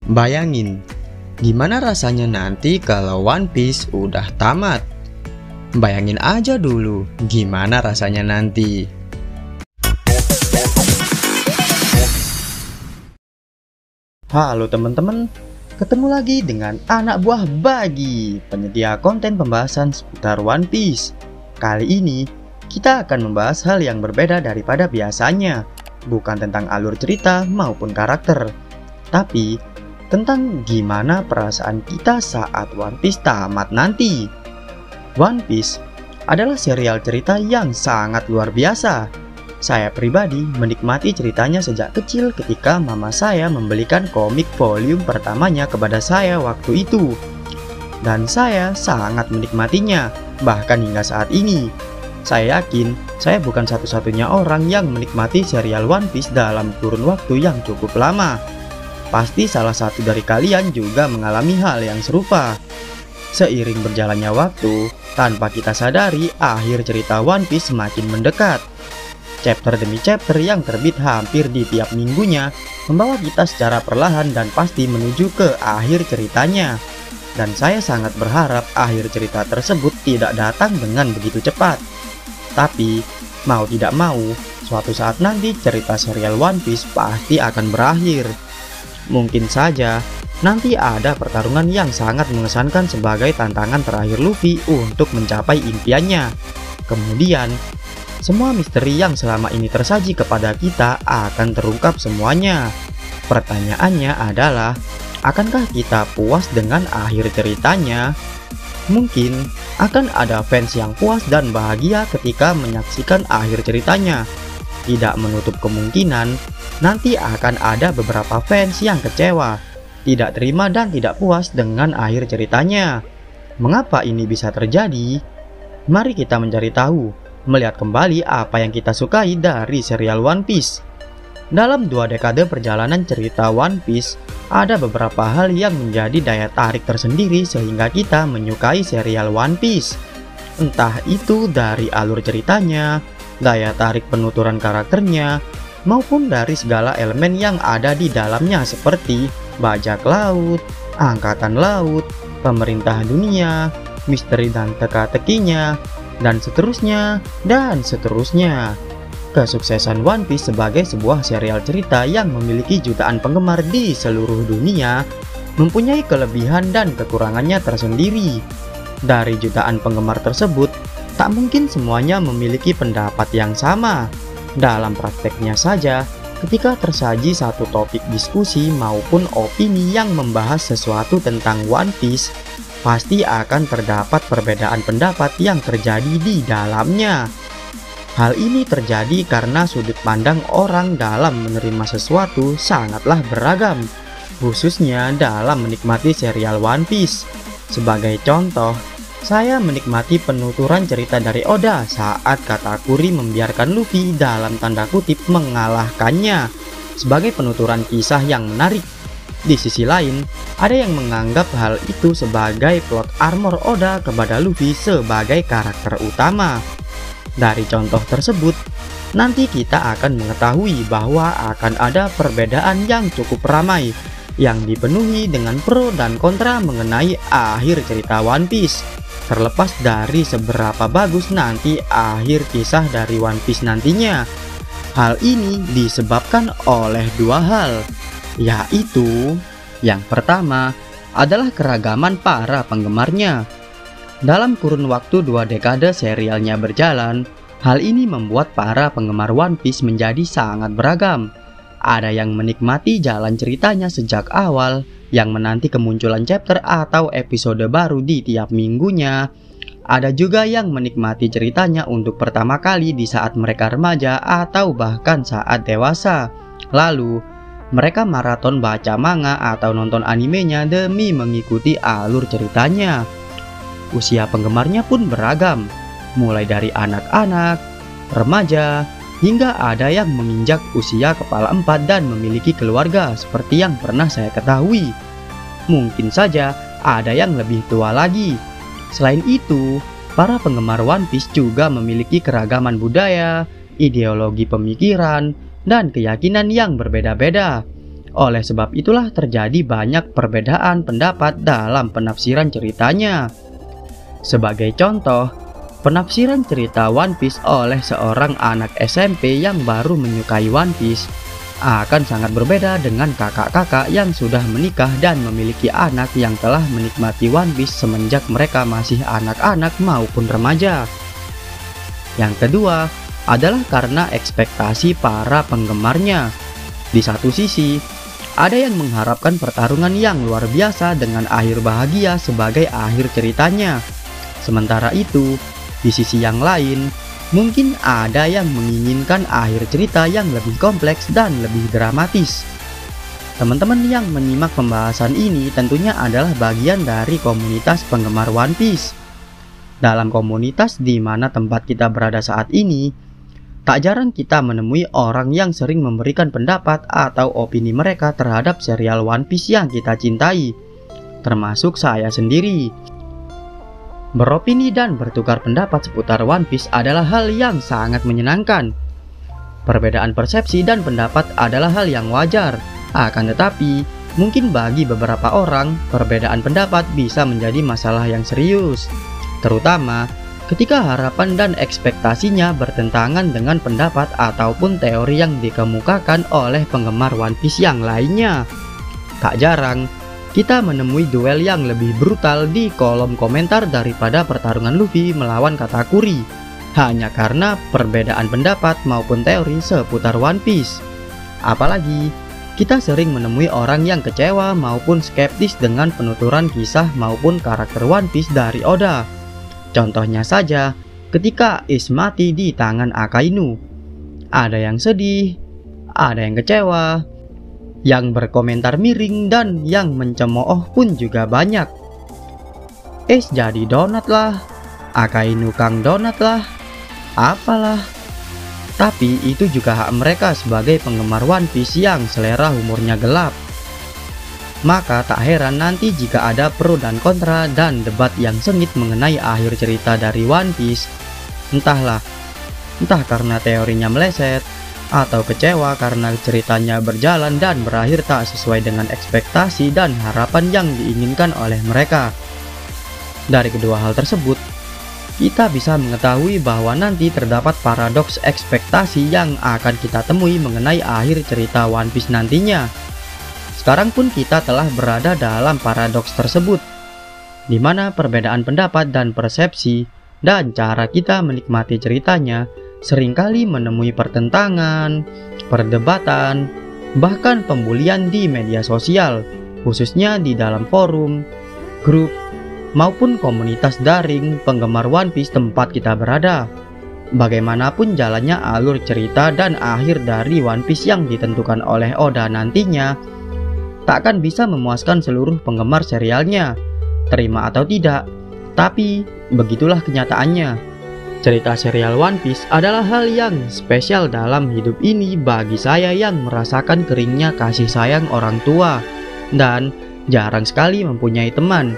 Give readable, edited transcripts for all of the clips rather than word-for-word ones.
Bayangin, gimana rasanya nanti kalau One Piece udah tamat? Bayangin aja dulu, gimana rasanya nanti. Halo teman-teman, ketemu lagi dengan anak buah Bagi, penyedia konten pembahasan seputar One Piece. Kali ini, kita akan membahas hal yang berbeda daripada biasanya. Bukan tentang alur cerita maupun karakter, tapi tentang gimana perasaan kita saat One Piece tamat nanti. One Piece adalah serial cerita yang sangat luar biasa. Saya pribadi menikmati ceritanya sejak kecil ketika mama saya membelikan komik volume pertamanya kepada saya waktu itu. Dan saya sangat menikmatinya, bahkan hingga saat ini. Saya yakin saya bukan satu-satunya orang yang menikmati serial One Piece dalam kurun waktu yang cukup lama. Pasti salah satu dari kalian juga mengalami hal yang serupa. Seiring berjalannya waktu, tanpa kita sadari, akhir cerita One Piece semakin mendekat. Chapter demi chapter yang terbit hampir di tiap minggunya membawa kita secara perlahan dan pasti menuju ke akhir ceritanya. Dan saya sangat berharap akhir cerita tersebut tidak datang dengan begitu cepat. Tapi, mau tidak mau, suatu saat nanti cerita serial One Piece pasti akan berakhir. Mungkin saja, nanti ada pertarungan yang sangat mengesankan sebagai tantangan terakhir Luffy untuk mencapai impiannya. Kemudian, semua misteri yang selama ini tersaji kepada kita akan terungkap semuanya. Pertanyaannya adalah, akankah kita puas dengan akhir ceritanya? Mungkin akan ada fans yang puas dan bahagia ketika menyaksikan akhir ceritanya. Tidak menutup kemungkinan nanti akan ada beberapa fans yang kecewa, tidak terima dan tidak puas dengan akhir ceritanya. Mengapa ini bisa terjadi? Mari kita mencari tahu, melihat kembali apa yang kita sukai dari serial One Piece. Dalam 2 dekade perjalanan cerita One Piece, ada beberapa hal yang menjadi daya tarik tersendiri sehingga kita menyukai serial One Piece. Entah itu dari alur ceritanya, daya tarik penuturan karakternya, maupun dari segala elemen yang ada di dalamnya seperti bajak laut, angkatan laut, pemerintah dunia, misteri dan teka-tekinya, dan seterusnya, dan seterusnya. Kesuksesan One Piece sebagai sebuah serial cerita yang memiliki jutaan penggemar di seluruh dunia mempunyai kelebihan dan kekurangannya tersendiri. Dari jutaan penggemar tersebut, tak mungkin semuanya memiliki pendapat yang sama. Dalam prakteknya saja, ketika tersaji satu topik diskusi maupun opini yang membahas sesuatu tentang One Piece, pasti akan terdapat perbedaan pendapat yang terjadi di dalamnya. Hal ini terjadi karena sudut pandang orang dalam menerima sesuatu sangatlah beragam, khususnya dalam menikmati serial One Piece. Sebagai contoh, saya menikmati penuturan cerita dari Oda saat Katakuri membiarkan Luffy dalam tanda kutip mengalahkannya sebagai penuturan kisah yang menarik. Di sisi lain, ada yang menganggap hal itu sebagai plot armor Oda kepada Luffy sebagai karakter utama. Dari contoh tersebut, nanti kita akan mengetahui bahwa akan ada perbedaan yang cukup ramai yang dipenuhi dengan pro dan kontra mengenai akhir cerita One Piece. Terlepas dari seberapa bagus nanti akhir kisah dari One Piece nantinya. Hal ini disebabkan oleh 2 hal, yaitu yang pertama adalah keragaman para penggemarnya. Dalam kurun waktu 2 dekade serialnya berjalan, hal ini membuat para penggemar One Piece menjadi sangat beragam. Ada yang menikmati jalan ceritanya sejak awal, yang menanti kemunculan chapter atau episode baru di tiap minggunya. Ada juga yang menikmati ceritanya untuk pertama kali di saat mereka remaja atau bahkan saat dewasa. Lalu, mereka maraton baca manga atau nonton animenya demi mengikuti alur ceritanya. Usia penggemarnya pun beragam, mulai dari anak-anak, remaja, hingga ada yang menginjak usia kepala 4 dan memiliki keluarga seperti yang pernah saya ketahui. Mungkin saja ada yang lebih tua lagi. Selain itu, para penggemar One Piece juga memiliki keragaman budaya, ideologi pemikiran, dan keyakinan yang berbeda-beda. Oleh sebab itulah terjadi banyak perbedaan pendapat dalam penafsiran ceritanya. Sebagai contoh, penafsiran cerita One Piece oleh seorang anak SMP yang baru menyukai One Piece akan sangat berbeda dengan kakak-kakak yang sudah menikah dan memiliki anak yang telah menikmati One Piece semenjak mereka masih anak-anak maupun remaja. Yang kedua adalah karena ekspektasi para penggemarnya. Di satu sisi, ada yang mengharapkan pertarungan yang luar biasa dengan akhir bahagia sebagai akhir ceritanya. Sementara itu, di sisi yang lain, mungkin ada yang menginginkan akhir cerita yang lebih kompleks dan lebih dramatis. Teman-teman yang menyimak pembahasan ini tentunya adalah bagian dari komunitas penggemar One Piece. Dalam komunitas di mana tempat kita berada saat ini, tak jarang kita menemui orang yang sering memberikan pendapat atau opini mereka terhadap serial One Piece yang kita cintai, termasuk saya sendiri. Beropini dan bertukar pendapat seputar One Piece adalah hal yang sangat menyenangkan. Perbedaan persepsi dan pendapat adalah hal yang wajar, akan tetapi mungkin bagi beberapa orang, perbedaan pendapat bisa menjadi masalah yang serius, terutama ketika harapan dan ekspektasinya bertentangan dengan pendapat ataupun teori yang dikemukakan oleh penggemar One Piece yang lainnya. Tak jarang, kita menemui duel yang lebih brutal di kolom komentar daripada pertarungan Luffy melawan Katakuri, hanya karena perbedaan pendapat maupun teori seputar One Piece. Apalagi, kita sering menemui orang yang kecewa maupun skeptis dengan penuturan kisah maupun karakter One Piece dari Oda. Contohnya saja, ketika Ace mati di tangan Akainu. Ada yang sedih, ada yang kecewa, yang berkomentar miring dan yang mencemooh pun juga banyak. Ace jadi donat lah, Akainu Kang donat lah, apalah. Tapi itu juga hak mereka sebagai penggemar One Piece yang selera humornya gelap. Maka tak heran nanti jika ada pro dan kontra dan debat yang sengit mengenai akhir cerita dari One Piece. Entah karena teorinya meleset, atau kecewa karena ceritanya berjalan dan berakhir tak sesuai dengan ekspektasi dan harapan yang diinginkan oleh mereka. Dari kedua hal tersebut, kita bisa mengetahui bahwa nanti terdapat paradoks ekspektasi yang akan kita temui mengenai akhir cerita One Piece nantinya. Sekarang pun kita telah berada dalam paradoks tersebut, di mana perbedaan pendapat dan persepsi dan cara kita menikmati ceritanya seringkali menemui pertentangan, perdebatan, bahkan pembulian di media sosial, khususnya di dalam forum, grup, maupun komunitas daring penggemar One Piece tempat kita berada. Bagaimanapun jalannya alur cerita dan akhir dari One Piece yang ditentukan oleh Oda nantinya, tak akan bisa memuaskan seluruh penggemar serialnya, terima atau tidak, tapi begitulah kenyataannya. Cerita serial One Piece adalah hal yang spesial dalam hidup ini bagi saya yang merasakan keringnya kasih sayang orang tua dan jarang sekali mempunyai teman,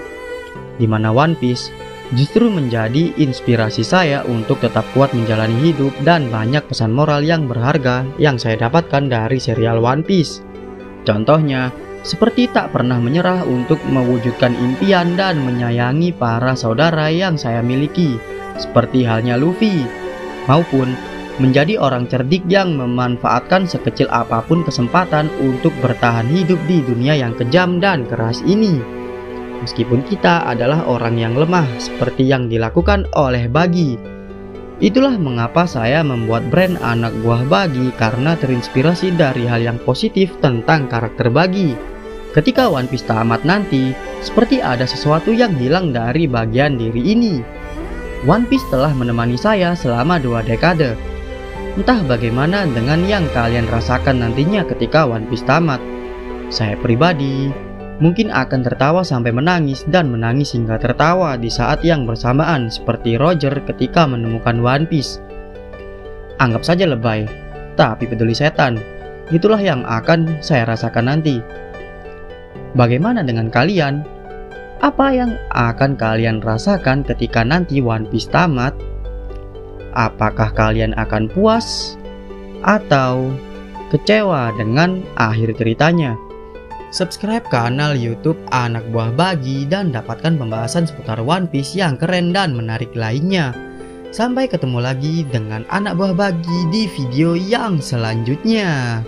di mana One Piece justru menjadi inspirasi saya untuk tetap kuat menjalani hidup dan banyak pesan moral yang berharga yang saya dapatkan dari serial One Piece. Contohnya, seperti tak pernah menyerah untuk mewujudkan impian dan menyayangi para saudara yang saya miliki, seperti halnya Luffy, maupun menjadi orang cerdik yang memanfaatkan sekecil apapun kesempatan untuk bertahan hidup di dunia yang kejam dan keras ini. Meskipun kita adalah orang yang lemah seperti yang dilakukan oleh Buggy. Itulah mengapa saya membuat brand anak buah Buggy, karena terinspirasi dari hal yang positif tentang karakter Buggy. Ketika One Piece tamat nanti, seperti ada sesuatu yang hilang dari bagian diri ini. One Piece telah menemani saya selama 2 dekade. Entah bagaimana dengan yang kalian rasakan nantinya ketika One Piece tamat. Saya pribadi mungkin akan tertawa sampai menangis dan menangis hingga tertawa di saat yang bersamaan seperti Roger ketika menemukan One Piece. Anggap saja lebay, tapi peduli setan. Itulah yang akan saya rasakan nanti. Bagaimana dengan kalian? Apa yang akan kalian rasakan ketika nanti One Piece tamat? Apakah kalian akan puas atau kecewa dengan akhir ceritanya? Subscribe kanal YouTube Anak Buah Bagi dan dapatkan pembahasan seputar One Piece yang keren dan menarik lainnya. Sampai ketemu lagi dengan Anak Buah Bagi di video yang selanjutnya.